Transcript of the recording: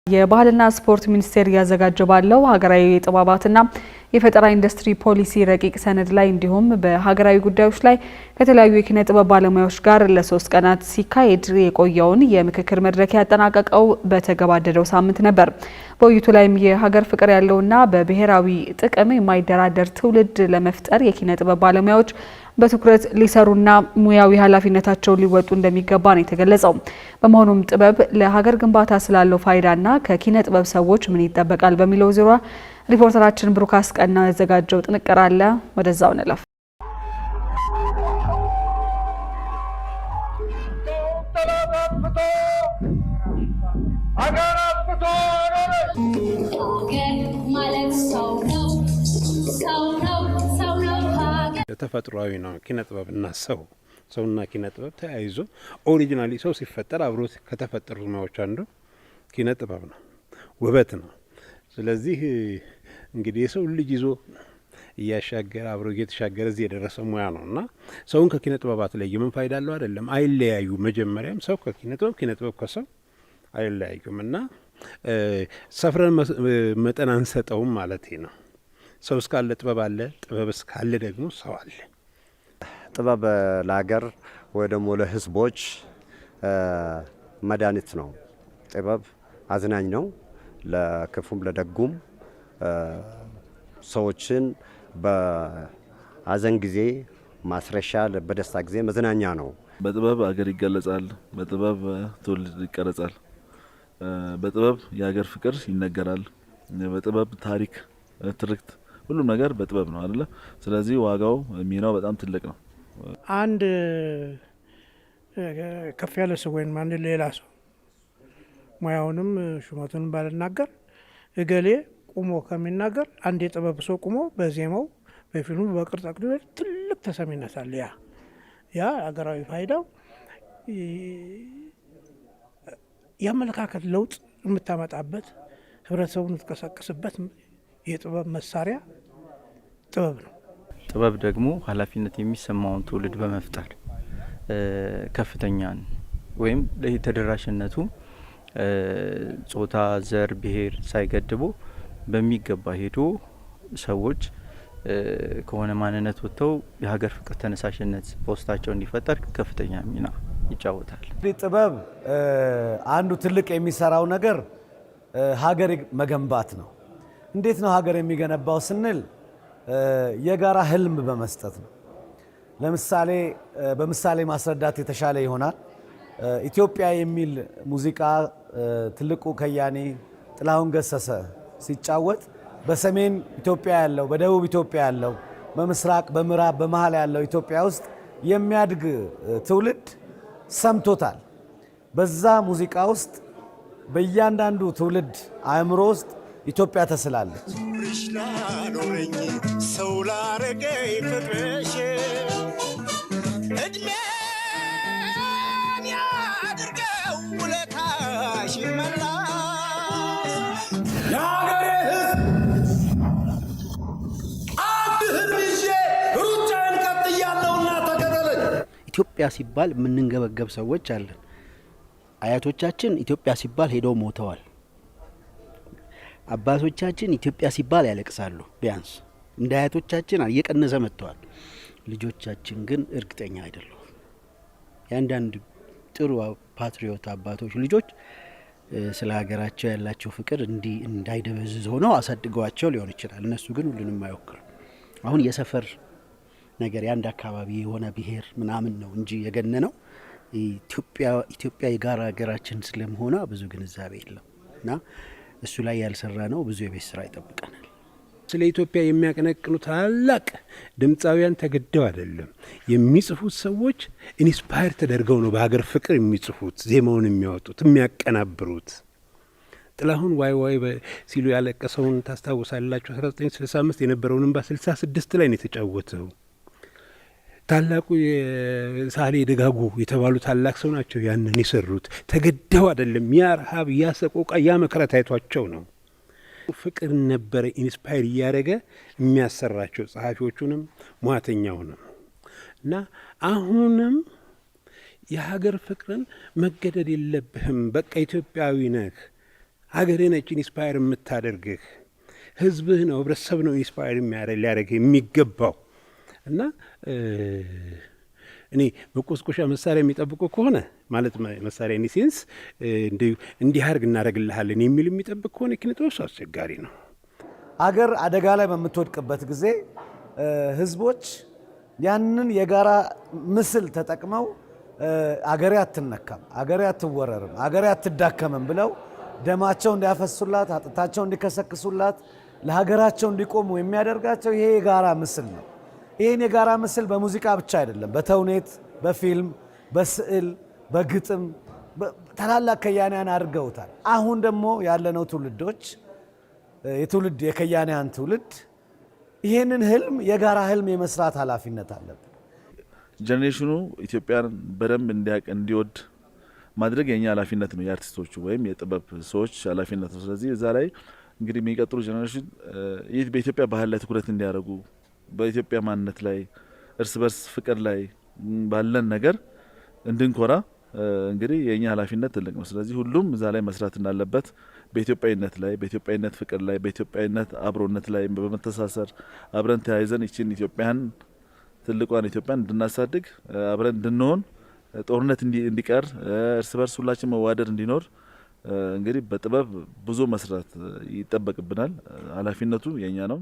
የባህልና ስፖርት ሚኒስቴር ያዘጋጀው ባለው ሀገራዊ የጥበባትና የፈጠራ ኢንዱስትሪ ፖሊሲ ረቂቅ ሰነድ ላይ እንዲሁም በሀገራዊ ጉዳዮች ላይ ከተለያዩ የኪነ ጥበብ ባለሙያዎች ጋር ለ3 ቀናት ሲካሄድ የቆየውን የምክክር መድረክ ያጠናቀቀው በተገባደደው ሳምንት ነበር። በውይይቱ ላይም የሀገር ፍቅር ያለውና በብሔራዊ ጥቅም የማይደራደር ትውልድ ለመፍጠር የኪነ ጥበብ ባለሙያዎች በትኩረት ሊሰሩና ሙያዊ ኃላፊነታቸውን ሊወጡ እንደሚገባ ነው የተገለጸው። በመሆኑም ጥበብ ለሀገር ግንባታ ስላለው ፋይዳና ከኪነ ጥበብ ሰዎች ምን ይጠበቃል በሚለው ዙሪያ ሪፖርተራችን ብሩክ አስቀና ያዘጋጀው ጥንቅር አለ። ወደዛው እንለፍ። ተፈጥሯዊ ነው ኪነ ጥበብና ሰውና ኪነ ጥበብ ተያይዞ ኦሪጂናሊ ሰው ሲፈጠር አብሮት ከተፈጠሩ ሙያዎች አንዱ ኪነ ጥበብ ነው፣ ውበት ነው። ስለዚህ እንግዲህ የሰው ልጅ ይዞ እያሻገረ አብሮ እየተሻገረ እዚህ የደረሰ ሙያ ነውና ሰውን ከኪነ ጥበባት ላይ ምን ፋይዳ አለው? አይደለም፣ አይለያዩ። መጀመሪያም ሰው ከኪነ ጥበብ፣ ኪነ ጥበብ ከሰው አይለያዩም እና ሰፍረን መጠን አንሰጠውም ማለት ነው። ሰው እስካለ ጥበብ አለ፣ ጥበብ እስካለ ደግሞ ሰው አለ። ጥበብ ለሀገር ወይ ደግሞ ለሕዝቦች መድኃኒት ነው። ጥበብ አዝናኝ ነው። ለክፉም ለደጉም ሰዎችን በአዘን ጊዜ ማስረሻ፣ በደስታ ጊዜ መዝናኛ ነው። በጥበብ ሀገር ይገለጻል፣ በጥበብ ትውልድ ይቀረጻል፣ በጥበብ የሀገር ፍቅር ይነገራል፣ በጥበብ ታሪክ፣ ትርክት፣ ሁሉም ነገር በጥበብ ነው አይደለ? ስለዚህ ዋጋው ሚናው በጣም ትልቅ ነው። አንድ ከፍ ያለ ሰው ወይም አንድ ሌላ ሰው ሙያውንም ሹመቱንም ባልናገር እገሌ ቁሞ ከሚናገር አንድ የጥበብ ሰው ቁሞ በዜማው በፊልሙ በቅርጻ ቅዱ ትልቅ ተሰሚነት አለ። ያ አገራዊ ፋይዳው የአመለካከት ለውጥ የምታመጣበት ህብረተሰቡን የምትቀሰቅስበት የጥበብ መሳሪያ ጥበብ ነው። ጥበብ ደግሞ ኃላፊነት የሚሰማውን ትውልድ በመፍጠር ከፍተኛን ወይም ተደራሽነቱ ጾታ፣ ዘር፣ ብሔር ሳይገድቡ በሚገባ ሄዶ ሰዎች ከሆነ ማንነት ወጥተው የሀገር ፍቅር ተነሳሽነት በውስጣቸው እንዲፈጠር ከፍተኛ ሚና ይጫወታል። ጥበብ አንዱ ትልቅ የሚሰራው ነገር ሀገር መገንባት ነው። እንዴት ነው ሀገር የሚገነባው ስንል የጋራ ህልም በመስጠት ነው። ለምሳሌ በምሳሌ ማስረዳት የተሻለ ይሆናል። ኢትዮጵያ የሚል ሙዚቃ ትልቁ ከያኒ ጥላሁን ገሰሰ ሲጫወት በሰሜን ኢትዮጵያ ያለው፣ በደቡብ ኢትዮጵያ ያለው፣ በምስራቅ፣ በምዕራብ፣ በመሀል ያለው ኢትዮጵያ ውስጥ የሚያድግ ትውልድ ሰምቶታል። በዛ ሙዚቃ ውስጥ በእያንዳንዱ ትውልድ አእምሮ ውስጥ ኢትዮጵያ ተስላለች። ሰው ላረገኝ ፍቅርሽ እድሜን ያድርገው ውለታሽ ይመላስ። የሀገሬ ሕዝብ አንድ ህልም ይዤ ሩጫዬን ቀጥያለሁና ተከተለኝ። ኢትዮጵያ ሲባል የምንንገበገብ ሰዎች አለን። አያቶቻችን ኢትዮጵያ ሲባል ሄደው ሞተዋል። አባቶቻችን ኢትዮጵያ ሲባል ያለቅሳሉ። ቢያንስ እንደ አያቶቻችን እየቀነሰ መጥተዋል። ልጆቻችን ግን እርግጠኛ አይደሉም። የአንዳንድ ጥሩ ፓትሪዮት አባቶች ልጆች ስለ ሀገራቸው ያላቸው ፍቅር እንዲህ እንዳይደበዝዝ ሆነው አሳድገዋቸው ሊሆን ይችላል። እነሱ ግን ሁሉንም አይወክሉም። አሁን የሰፈር ነገር የአንድ አካባቢ የሆነ ብሔር ምናምን ነው እንጂ የገነነው ኢትዮጵያ የጋራ ሀገራችን ስለመሆኗ ብዙ ግንዛቤ የለም እና እሱ ላይ ያልሰራ ነው ብዙ የቤት ስራ ይጠብቀናል። ስለ ኢትዮጵያ የሚያቀነቅኑ ታላቅ ድምፃውያን ተገደው አይደለም የሚጽፉት። ሰዎች ኢንስፓየር ተደርገው ነው በሀገር ፍቅር የሚጽፉት፣ ዜማውን የሚያወጡት፣ የሚያቀናብሩት። ጥላሁን ዋይ ዋይ ሲሉ ያለቀሰውን ታስታውሳላችሁ? 1965 የነበረውን እንባ 66 ላይ ነው የተጫወተው። ታላቁ የሳሌ ደጋጉ የተባሉ ታላቅ ሰው ናቸው ያንን የሰሩት። ተገደው አይደለም። ያ ረሃብ፣ ያ ሰቆቃ፣ ያ መከራ ታይቷቸው ነው። ፍቅር ነበረ ኢንስፓየር እያደረገ የሚያሰራቸው ጸሐፊዎቹንም ሙያተኛውንም እና አሁንም የሀገር ፍቅርን መገደድ የለብህም። በቃ ኢትዮጵያዊ ነህ። ሀገርህ ነች ኢንስፓየር የምታደርግህ። ህዝብህ ነው፣ ህብረተሰብ ነው ኢንስፓየር ሊያደርግ የሚገባው እና እኔ መቆስቆሻ መሳሪያ የሚጠብቁ ከሆነ ማለት መሳሪያ ኢንሴንስ እንዲህ አድርግ እናደርግልሃለን የሚል የሚጠብቅ ከሆነ ኪነጥበብ አስቸጋሪ ነው። አገር አደጋ ላይ በምትወድቅበት ጊዜ ህዝቦች ያንን የጋራ ምስል ተጠቅመው አገሬ አትነካም፣ አገሬ አትወረርም፣ አገሬ አትዳከምም ብለው ደማቸው እንዲያፈሱላት፣ አጥንታቸው እንዲከሰክሱላት፣ ለሀገራቸው እንዲቆሙ የሚያደርጋቸው ይሄ የጋራ ምስል ነው። ይህን የጋራ ምስል በሙዚቃ ብቻ አይደለም፣ በተውኔት፣ በፊልም፣ በስዕል፣ በግጥም ታላላቅ ከያንያን አድርገውታል። አሁን ደግሞ ያለነው ትውልዶች የትውልድ የከያንያን ትውልድ ይህንን ህልም የጋራ ህልም የመስራት ኃላፊነት አለብን። ጀኔሬሽኑ ኢትዮጵያን በደንብ እንዲያውቅ እንዲወድ ማድረግ የኛ ኃላፊነት ነው፣ የአርቲስቶቹ ወይም የጥበብ ሰዎች ኃላፊነት ነው። ስለዚህ እዛ ላይ እንግዲህ የሚቀጥሉ ጀኔሬሽን ይህ በኢትዮጵያ ባህል ላይ ትኩረት እንዲያደርጉ፣ በኢትዮጵያ ማንነት ላይ እርስ በርስ ፍቅር ላይ ባለን ነገር እንድንኮራ እንግዲህ የኛ ኃላፊነት ትልቅ ነው። ስለዚህ ሁሉም እዛ ላይ መስራት እንዳለበት በኢትዮጵያዊነት ላይ፣ በኢትዮጵያዊነት ፍቅር ላይ፣ በኢትዮጵያዊነት አብሮነት ላይ በመተሳሰር አብረን ተያይዘን ይችን ኢትዮጵያን ትልቋን ኢትዮጵያን እንድናሳድግ አብረን እንድንሆን ጦርነት እንዲቀር እርስ በርስ ሁላችን መዋደድ እንዲኖር እንግዲህ በጥበብ ብዙ መስራት ይጠበቅብናል። ኃላፊነቱ የኛ ነው።